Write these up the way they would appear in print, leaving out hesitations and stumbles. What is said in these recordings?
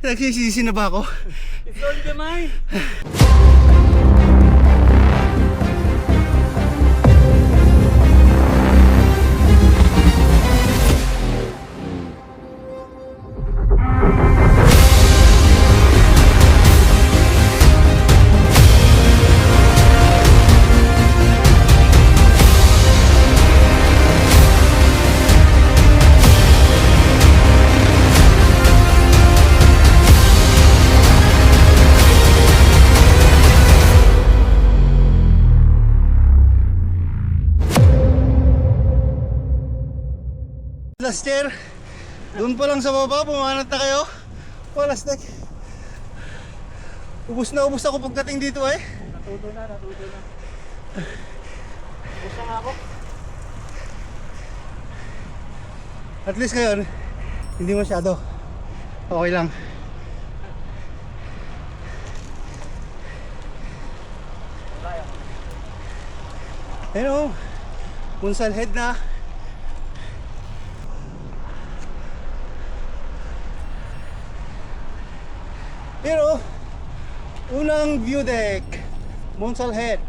Nagsisisi na ba ako? It's all the mind. Last year, doon pa lang sa baba, pumanat na kayo. Walas na. Ubus na ubus ako pagdating dito eh. Natuto na. Gusto nga ako. At least ngayon, hindi masyado. Okay lang. Ayun o, Munsal Head na. Pero unang view deck, Munsal Head.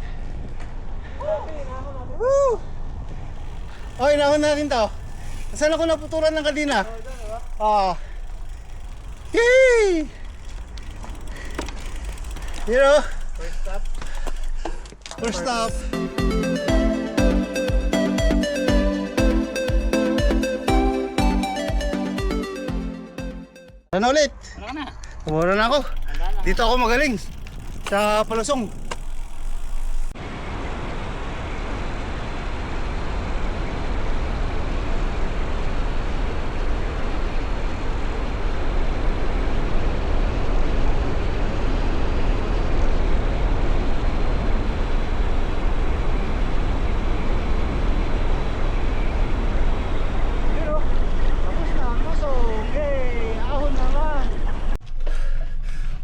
Woo! Okay, nahon natin to. Saan ako naputuran ng kanina? Yay! Pero first stop. Ano ulit? Ano ka na? Kumura na ako. Dito ako magaling. Sa Palusong.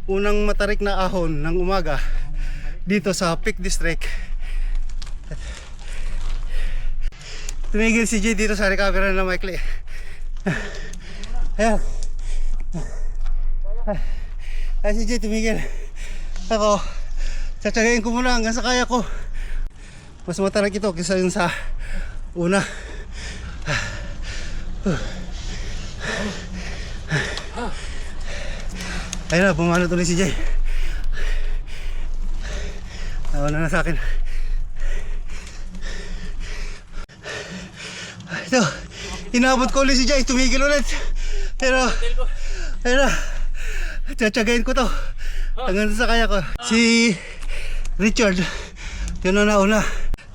Unang matarik na ahon ng umaga dito sa Peak District. Tumigil si Jay dito sa recovery na maikli. Ayan. Ay si Jay tumigil. Ako, tsatsagayin ko muna hanggang sa kaya ko. Mas matarik ito kaysa yun sa una. Ayun na, bumanot ulit si Jay. Nauna na sa akin. Ito, inabot ko ulit si Jay, tumigil ulit. Pero, ayun na, tsatsagayin ko to hanggang sa kaya ko. Si Richard, yun na nauna.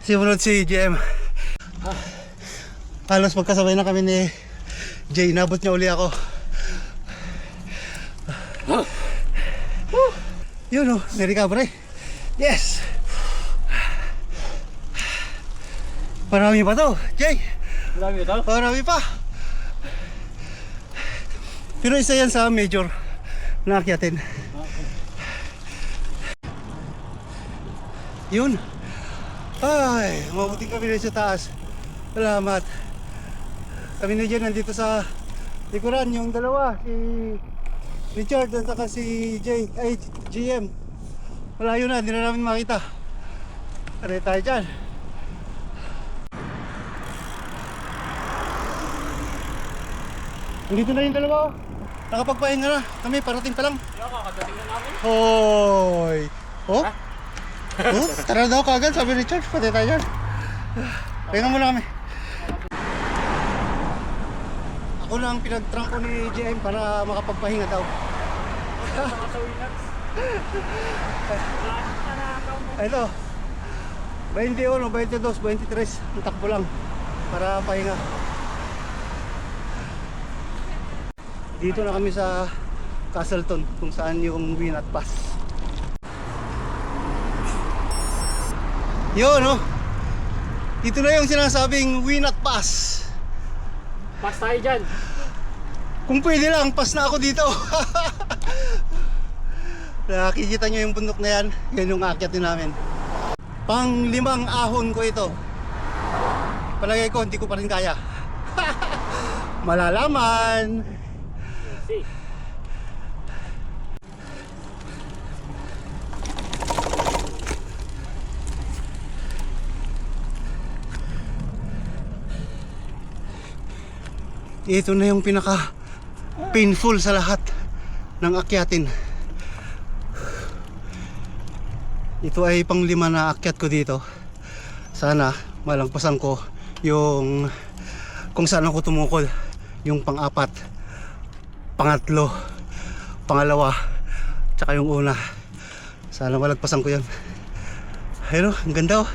Simunod si GM. Halos magkasabay na kami ni Jay, inabot niya uli ako. Yun o, may recovery. Yes! Marami pa to, Jay. Marami ito? Marami pa. Pero isa yan sa major na akyatin. Yun. Ay, mabuti kami rin sa taas. Salamat. Kami na dyan nandito sa likuran, yung dalawa, si Richard at saka si GM. Malayo na, hindi na namin makita. Aray tayo dyan. Nandito na yung dalawa. Nakapagpahinga na. Kami parating pa lang. Kakadating na namin. Hoy! Oh? Oh? Tara daw kagad, sabi ni Richard. Pati tayo dyan. Pahinga muna kami. Ako na ang pinagtrangko ni GM para makapagpahinga daw. Ito 21, 22, 23 takbo lang para pahinga. Dito na kami sa Castleton kung saan yung Winat Pass. Yun no, dito na yung sinasabing Winat Pass. Pass tayo dyan. Kung pwede lang, pass na ako dito. Nakikita nyo yung bundok na yan. Yan yung aakyatin namin. Pang 5 ahon ko ito. Palagay ko, hindi ko pa rin kaya. Malalaman. ito na yung pinaka painful sa lahat ng akyatin. Ito ay pang-5 na akyat ko dito. Sana malagpasan ko yung kung saan ako tumukol, yung pang-4, pang-3, pangalawa, tsaka yung una. Sana malagpasan ko yan. Ayun, ang ganda oh.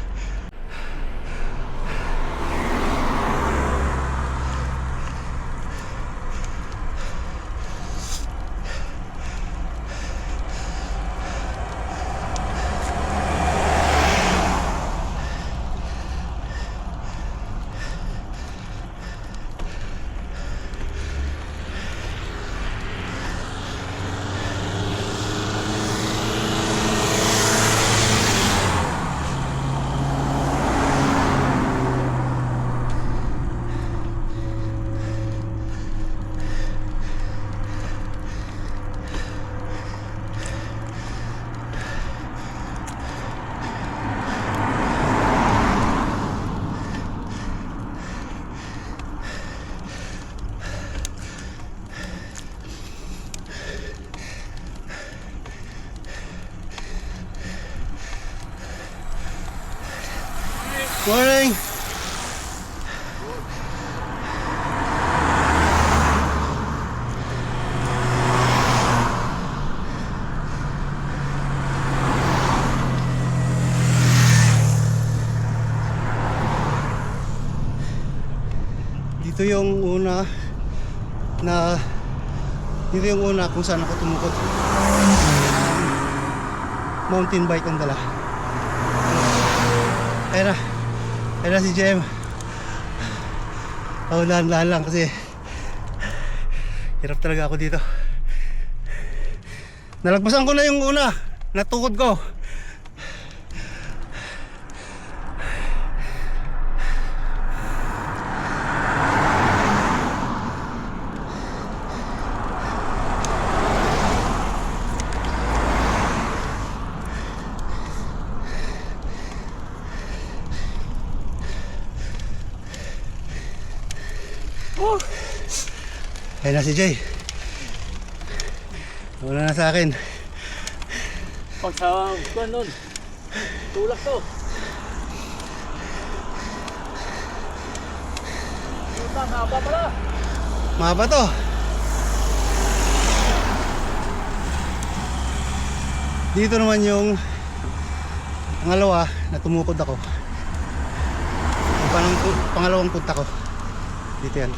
Morning! Dito yung una kung saan ako tumukod. Mountain bike ang dala. Ayun na si Jem. Dahan-dahan lang kasi hirap talaga ako dito. Nalagpasan ko na yung una, natukod ko. Ayun na si Jay. Wala na sa akin. Pag sa kuwan nun, tulak to. Puta, mahaba pala. Mahaba to. Dito naman yung pangalawa na tumukod ako. Yung pangalawang punta ko. Dito yan.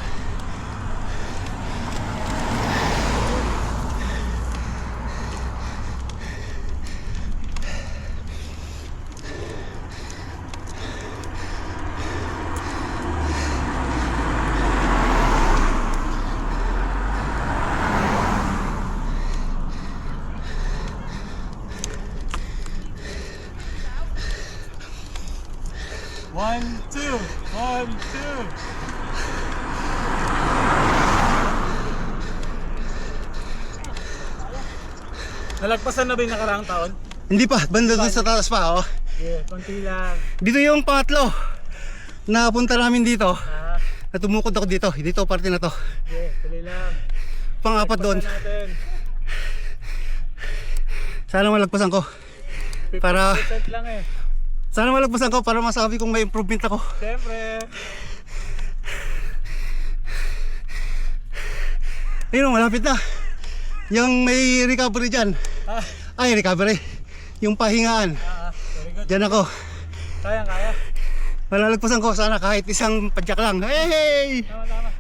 One, two. Nalagpasan na ba yung nakaraang taon? Hindi pa, banda doon sa taas pa oh. Yeah, konti lang. Dito yung pangatlo. Napunta namin dito. Natumukod ako dito. Dito parte na to. Yeah, tuloy lang. Pang-4 doon. Natin. Sana malagpasan ko. 50% Para lang eh. sana malagpasan ko para masabi kong may improvement ako. Siyempre. Ayun, malapit na. Yung may recovery dyan. Ay, recovery. Yung pahingaan. Very good. Dyan ako. Kaya. Malalagpasan ko sana kahit isang padyak lang. Hey! Tama.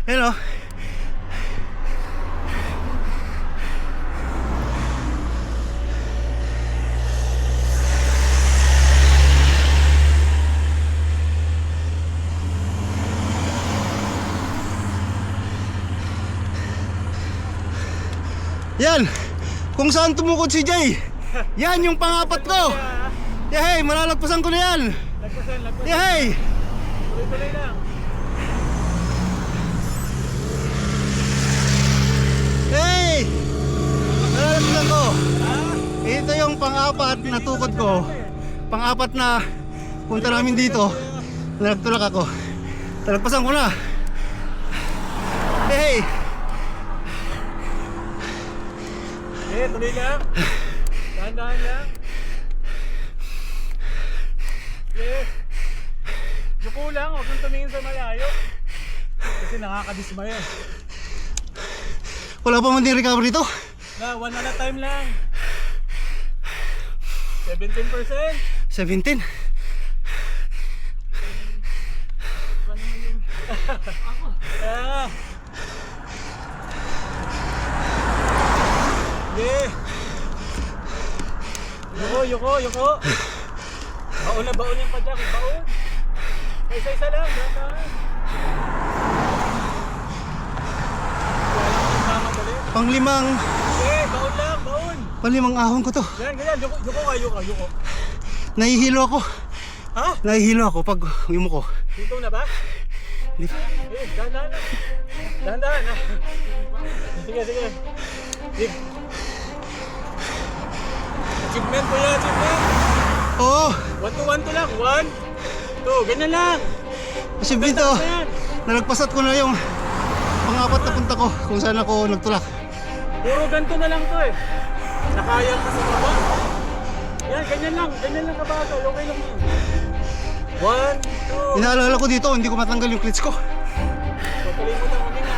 Ayun o. Yan, kung saan tumukod si Jay. Yan yung pang-4 ko. Yehey, malalagpasan ko na yan. Lagpasan. Yehey. Tuloy lang. Hey, malalagpasan ko. Ito yung pang-4 na tukod ko. Pang-4 na punta namin dito. Nagtulak ako. Talagpasan ko na. Hey! Okay, tuloy lang. Dahan-dahan lang. Okay. Yuko lang, huwag kang tumingin sa malayo. Kasi nakakadismaya. Wala pa man din recovery to. Na, one at a time lang. 17%. 17. Ah. Okay. Yuko. Baon na baon yung padyak, baon. Isa-isa lang, dahan-dahan. Panglimang, Okay, baon lang, baon. panglimang ahon ko to. Ganyan, yuko. Nahihilo ako. Ha? Nahihilo ako pag yumuko. Dito na ba? Di- Eh, dahan-dahan lang. Dahan-dahan na. Sige. Sige. Achievement po yan, achievement. Oo, 1 to lang. 1, 2, ganyan lang. kasi dito, Ganyan. nalagpasat ko na yung pang-apat na punta ko kung saan ako nagtulak. Puro ganito na lang to eh. Nakaya ka sa baba. Yan, ganyan lang kabagal. Okay lang yun. 1, 2. Inaalala ko dito, hindi ko matanggal yung clits ko. Pagkaling mo lang, huminga.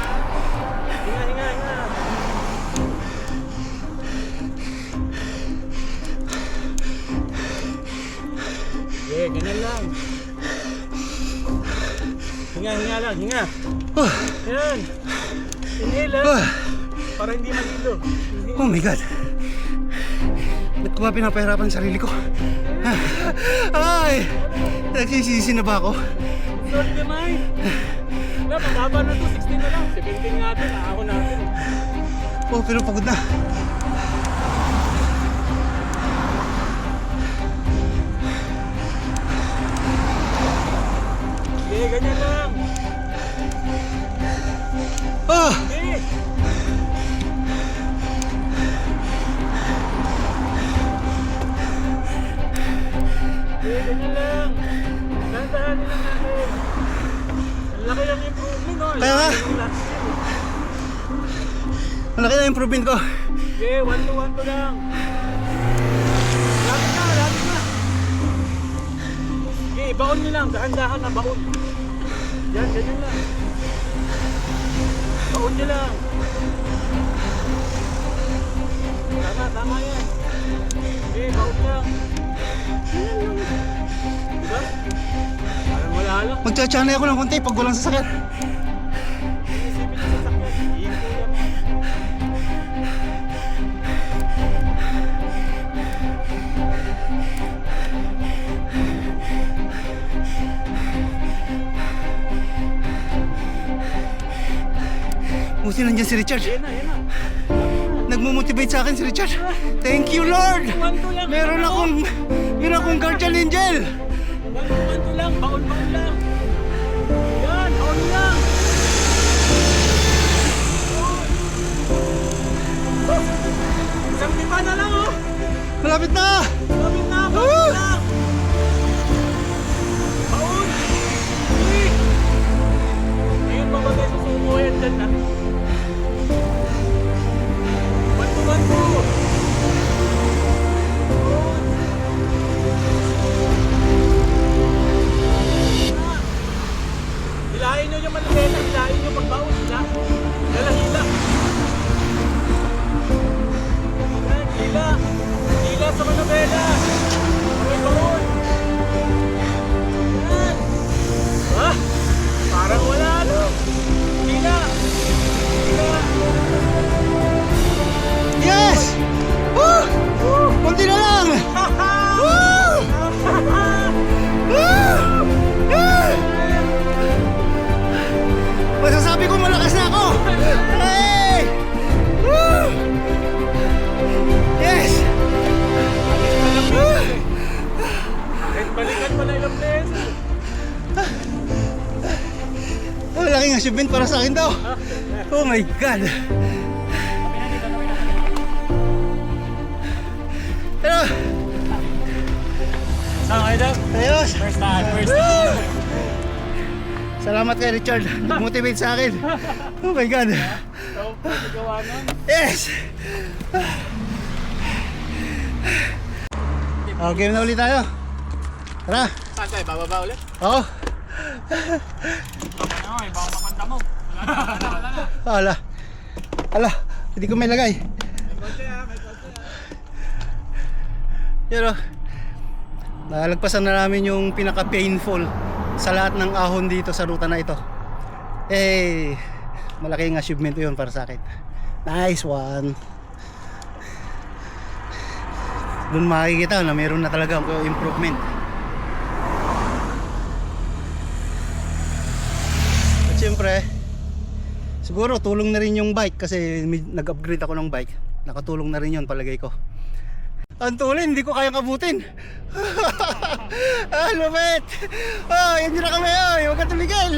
Hinga. Yeah, ganyan lang. Hinga lang. Oh, Yan. Inhale lang. oh, Para hindi mahilo. oh my God. Ba't ko ba pinapahirapan ang sarili ko? Ay, nagsisisi na ba ako? Sorry naman. Wala, mababa na to. 16 na lang. 17 nga din. Ako natin. Oh, pero pagod na. Okay, ganyan lang. Ah, Okay. Okay, ganyan lang. Dahan-dahanin lang natin. Ang laki ng improvement, no? Kaya nga. Laki ng last year. malaki na improvement ko. Okay, 1 to lang. Lapit na. Okay, baon nyo lang. Dahan-dahan na baon. Yan, ganyan lang. Baon nyo lang. Tama yan. Okay, baon lang. Ganyan lang. Diba? Parang wala lang. Magtsatsanay ako ng konti pag walang sasakyan. Iisipin yung sasakyan. Iinto lang. Buti nandiyan si Richard. Yan na. Nagmumotivate sa akin si Richard. Thank you, Lord! 1 to lang. Meron akong guardian angel. 1 to lang. Baon lang. Yan, baon lang. Isang tipa na lang, oh. Malapit na! Lapit na, baon Woo! lang. Baon. Sige. Ngayon pa ba tayo susumo yan dyan na? 1 to. Hilahin nyo yung malapeta, hilahin nyo pagbaon, hila. Hila sa manabela. Okay, baon. Yan. Ah, parang wala, no? Hila. Yes! Woo! Konti na lang! Woo! Woo! Ah! Masasabi ko malakas na ako! Hey! Woo! Yes! Woo! Kahit balikan pa na ilang beses. Malaking achievement para sa akin daw. Oh my God! Pero, Saan kayo daw? ayos! First time. Salamat kay Richard. Nag-motivate sa akin. Oh my God. Ikaw po, nagawa nun. Yes! Okay na ulit tayo. Tara. Saan tayo? Bababa ulit? Oo. Ano, baka mapanta mo. Wala na. Ala, hindi ko may lagay. May konti ha, may konti ha. Pero, nalagpasan na namin yung pinaka-painful sa lahat ng ahon dito sa ruta na ito. Eh, malaking achievement yun para sa akin. Nice one. Doon makikita na meron na talaga improvement. At syempre, siguro tulong na rin yung bike kasi nag-upgrade ako ng bike. Nakatulong na rin yun palagay ko. Ang tulin, hindi ko kayang kabutin. Ah, lupit. Oh, yan na kami. Oh, huwag ka tumigil.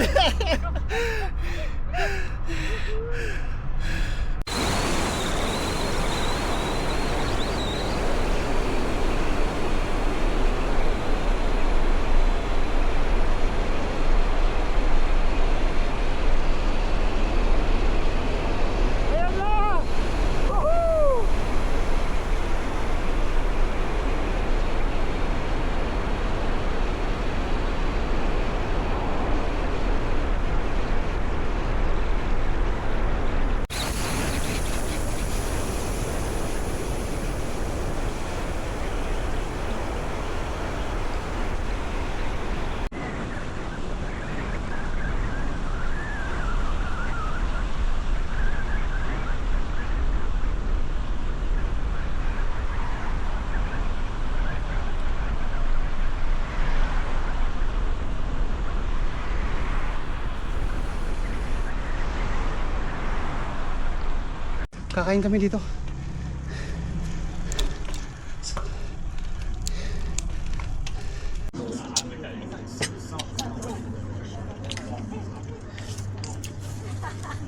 Kakain kami dito.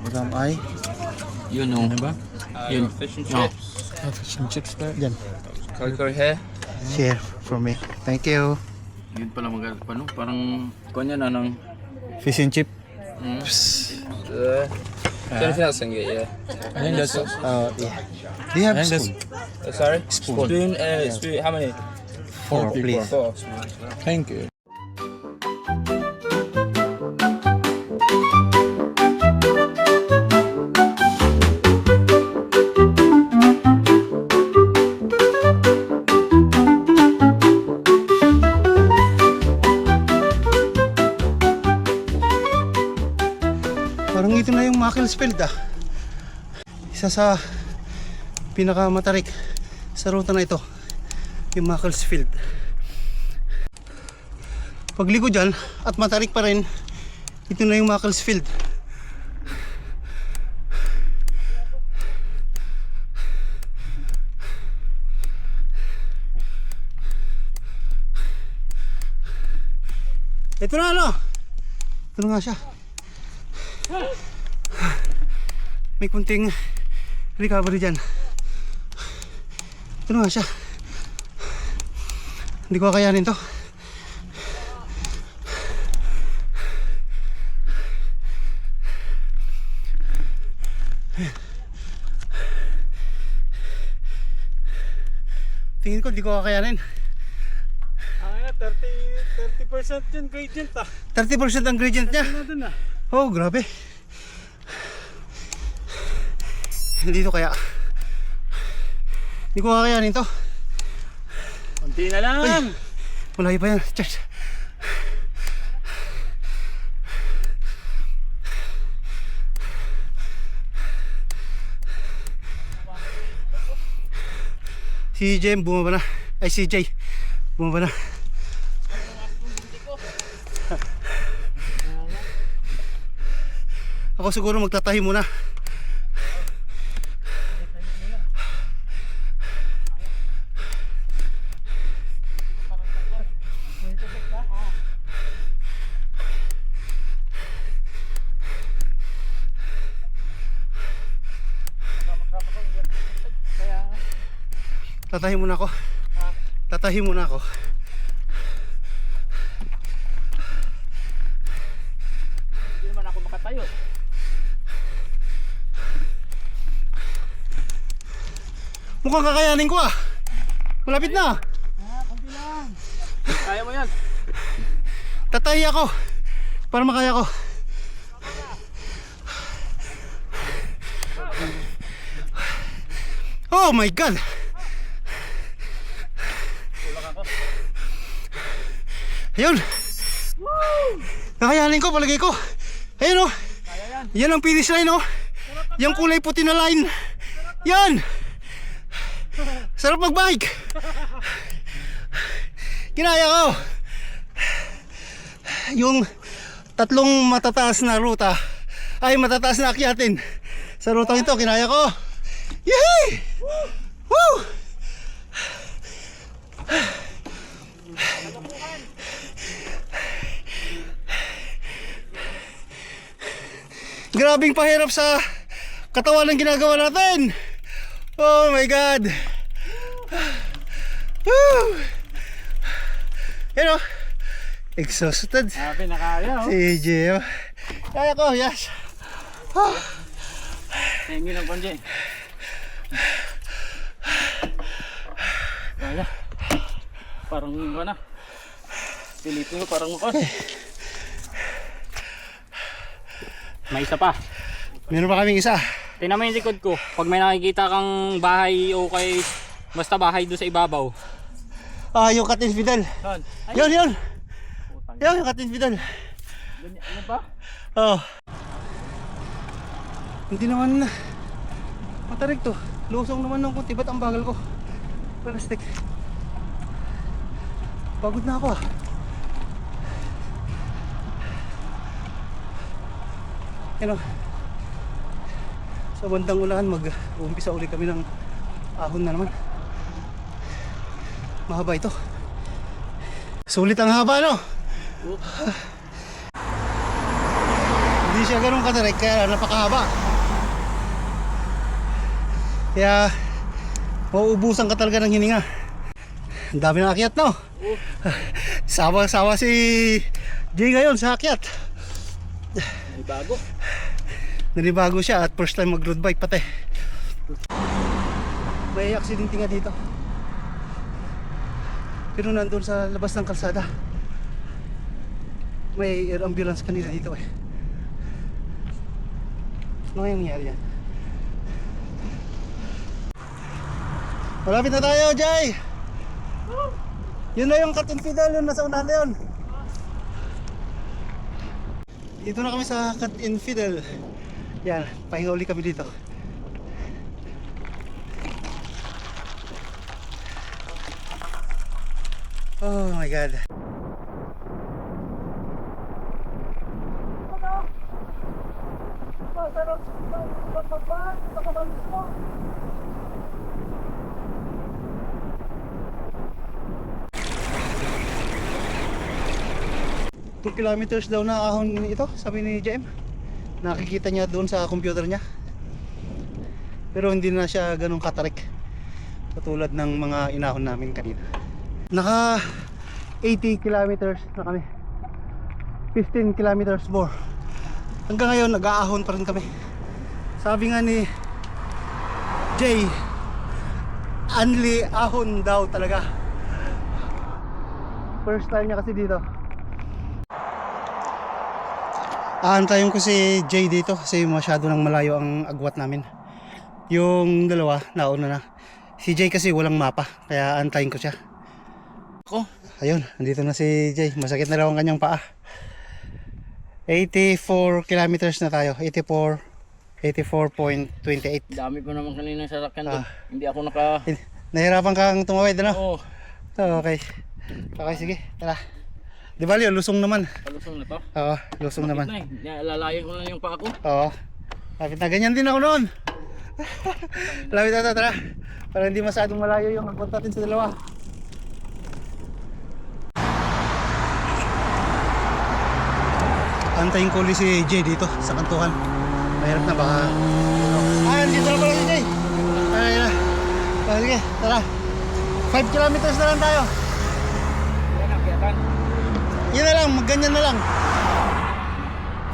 Madam ay Yun o. Diba? Yun. Fish and No. chips. fish and chips pa. Yan. Curry here. Share for me. Thank you. Yun pala magalit pa no? Parang kanya na ng... Fish and chip. Anything else I can get, yeah. I think that's Yeah. Do you have I think spoon? Sorry? Spoon. Spoon, how many? 4, please. 4. Thank you. Parang ito na yung Macclesfield ah. Isa sa pinakamatarik sa ruta na ito, yung Macclesfield. Pagligo dyan at matarik pa rin, ito na yung Macclesfield. Ito na ano? Ito na nga siya. May kunting recovery dyan. Ito na nga siya. Hindi ko kakayanin to. Tingin ko hindi ko kakayanin. Ang ina, 30% yun gradient ah. 30% ang gradient niya. Ano dun ah? Oh, grabe. Hindi to kaya. Hindi ko kakayanin to. Kunti na lang. Ay, malayo pa yan. Church. Si Jem bumaba na. Ay, si Jay bumaba na. Ako siguro magtatahi muna. Tatahi muna ako. Tatahi muna ako. Tayo. Mukhang kakayanin ko ah. Malapit na. Kunti lang. Kaya mo yan. Tatahi ako para makaya ko. Oh my God. Ayun. Kakayanin ko, palagay ko. Ayun oh. Yan ang finish line oh. Yung kulay puti na line. Yan. Sarap magbike. Kinaya ko. Yung tatlong matataas na ruta ay matataas na akyatin. Sa ruta ito, kinaya ko. Yay! Woo! Grabing pahirap sa katawan ng ginagawa natin. Oh my God. Woo! Yan o. Exhausted. Sabi na kaya. Si Gio. Kaya ko, yes. Oh. Tingin ng panjay. Kaya. Parang ano na. Pilipin mo parang mukha. May isa pa. Meron pa kaming isa. Tingnan mo yung likod ko. Pag may nakikita kang bahay o kay basta bahay doon sa ibabaw. Ah, yung Cat Infidel. Saan? Yun, yun. Yun, yung Cat Infidel. Ano ba? Oh. Hindi naman matarik to. Lusong naman ng kunti. Ba't ang bagal ko? Plastic. Pagod na ako ah. Yan o. Sa bandang ulan mag-uumpisa uli kami ng ahon na naman. Mahaba ito. Sulit ang haba no? Hindi siya ganun katarik kaya napakahaba. Kaya mauubusan ka talaga ng hininga. Ang dami ng akyat no? Sawa-sawa si Jay ngayon sa akyat. May bago. Nanibago siya at first time mag road bike pati. May aksidente nga dito. Pero nandun sa labas ng kalsada. May air ambulance kanina dito eh. Ano kayang nangyari yan? Malapit na tayo, Jay! Yun na yung Cat Infidel, yun nasa unahan na yun. Dito na kami sa Cat Infidel. Yan, pahinga uli kami dito. Oh my God. Two kilometers daw na ahon ito, sabi ni JM. Nakikita niya doon sa computer niya. Pero hindi na siya ganun katarik katulad ng mga inahon namin kanina. Naka 80 kilometers na kami. 15 kilometers more. Hanggang ngayon nag-aahon pa rin kami. Sabi nga ni Jay, only ahon daw talaga. First time niya kasi dito. Aantayin ko si Jay dito kasi masyado nang malayo ang agwat namin. Yung dalawa nauna na. Si Jay kasi walang mapa kaya aantayin ko siya. Ako, ayun, nandito na si Jay. Masakit na raw ang kanyang paa. 84 kilometers na tayo. 84.28. Dami ko naman kanina sa sakyan doon. Hindi ako naka... Nahirapan kang tumawid, ano? Oo. So, okay. Okay, sige. Tara. Di ba yun? Lusong naman. Palusong na to? Oo, lusong naman. Na eh. Lalayan ko na yung paa ko. Oo. Lapit na, ganyan din ako noon. Lapit na, tara. Para hindi masyadong malayo yung agwat natin sa dalawa. Antayin ko ulit si Jay dito sa kantuhan. Mahirap na baka... dito na pala si Jay. Ay na. Sige, tara. 5 kilometers na lang tayo. Yan ang kiyatan. Yan na lang, ganyan na lang.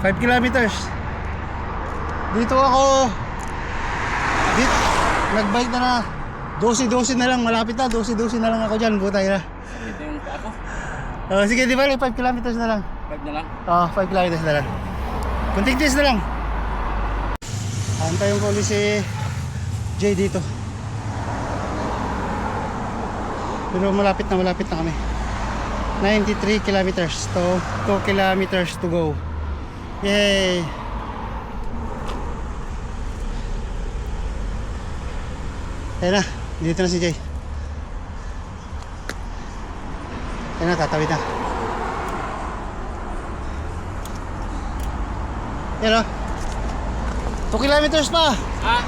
5 kilometers. Dito ako. Dito, nagbike na 12-12 na lang. Malapit na. 12-12 na lang ako dyan. Butay na. Ito yung ako. Sige, di ba? 5 kilometers na lang. 5 na lang. 5 kilometers na lang. Kunting tiis na lang. Antay yung ko ulit si Jay dito. Pero malapit na kami. 93 kilometers to 2 kilometers to go. Yay! Ayan na, dito na si Jay. Ayan na, tatawid na. Ayan o. 2 kilometers pa. Ha?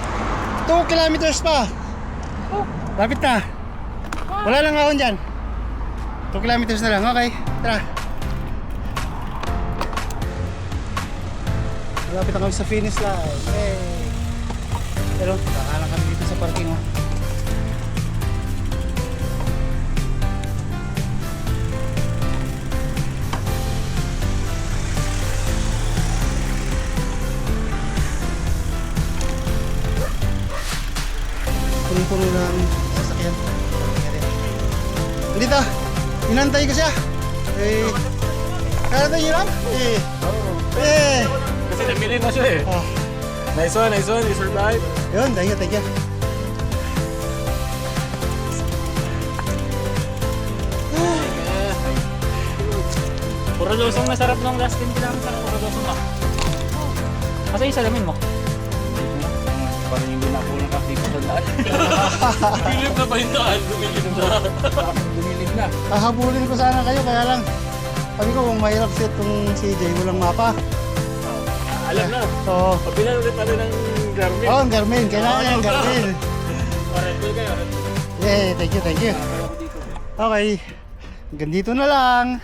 2 kilometers pa. Lapit na. Wala lang ahon dyan. 2 kilometers na lang, okay. Tara. Malapit na kami sa finish line. Hey. Pero, kakalang kami dito sa parking. Oh. Puno-puno ng sasakyan. Dito, inantay ko siya. Kaya tayo lang? Kasi namili na siya eh. Oh, Nice one, you survived. yun, thank you. Puro lusong na sarap ng last 10 kilometer. Puro lusong na. Kasi yung salamin mo. Parang hindi na ako nakakita sa daan. Dumilib na ba yung daan? Dumilib na. Dumilid na. Hahabulin ko sana kayo, kaya lang sabi ko kung mahirap set itong CJ, walang mapa. Alam na. Oo. Pabilan ulit natin ng Garmin. Oh, ang Garmin, kailangan yung Garmin. Red Bull kayo, Red Bull. Yeah, thank you. Okay, hanggang dito na lang.